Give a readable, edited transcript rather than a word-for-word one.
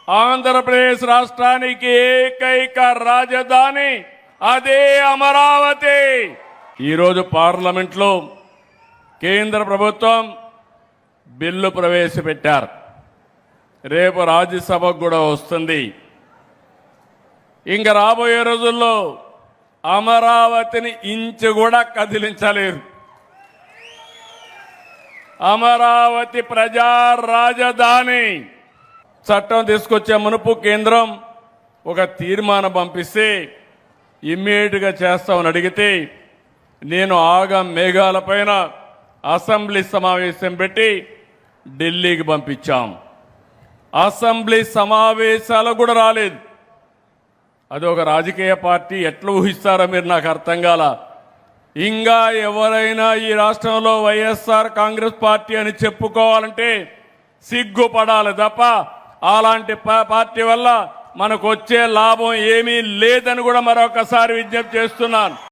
ఆంధ్రప్రదేశ్ రాష్ట్రానికి ఏకైక రాజధాని అదే అమరావతి. ఈరోజు పార్లమెంట్లో కేంద్ర ప్రభుత్వం బిల్లు ప్రవేశపెట్టారు. రేపు రాజ్యసభకు కూడా వస్తుంది. ఇంకా రాబోయే రోజుల్లో అమరావతిని ఇంచు కూడా కదిలించలేరు. అమరావతి ప్రజా రాజధాని చట్టం తీసుకొచ్చే మునుపు కేంద్రం ఒక తీర్మానం పంపిస్తే ఇమ్మీడియట్గా చేస్తామని అడిగితే నేను మేఘాలపైన అసెంబ్లీ సమావేశం పెట్టి ఢిల్లీకి పంపించాం. అసెంబ్లీ సమావేశాలు కూడా రాలేదు. అది ఒక రాజకీయ పార్టీ ఎట్లా ఊహిస్తారో మీరు నాకు అర్థం కాల. ఇంకా ఎవరైనా ఈ రాష్ట్రంలో వైఎస్ఆర్ కాంగ్రెస్ పార్టీ అని చెప్పుకోవాలంటే సిగ్గుపడాలి తప్ప అలాంటి పార్టీ వల్ల మనకు వచ్చే లాభం ఏమీ లేదని కూడా మరొకసారి విజ్ఞప్తి చేస్తున్నాను.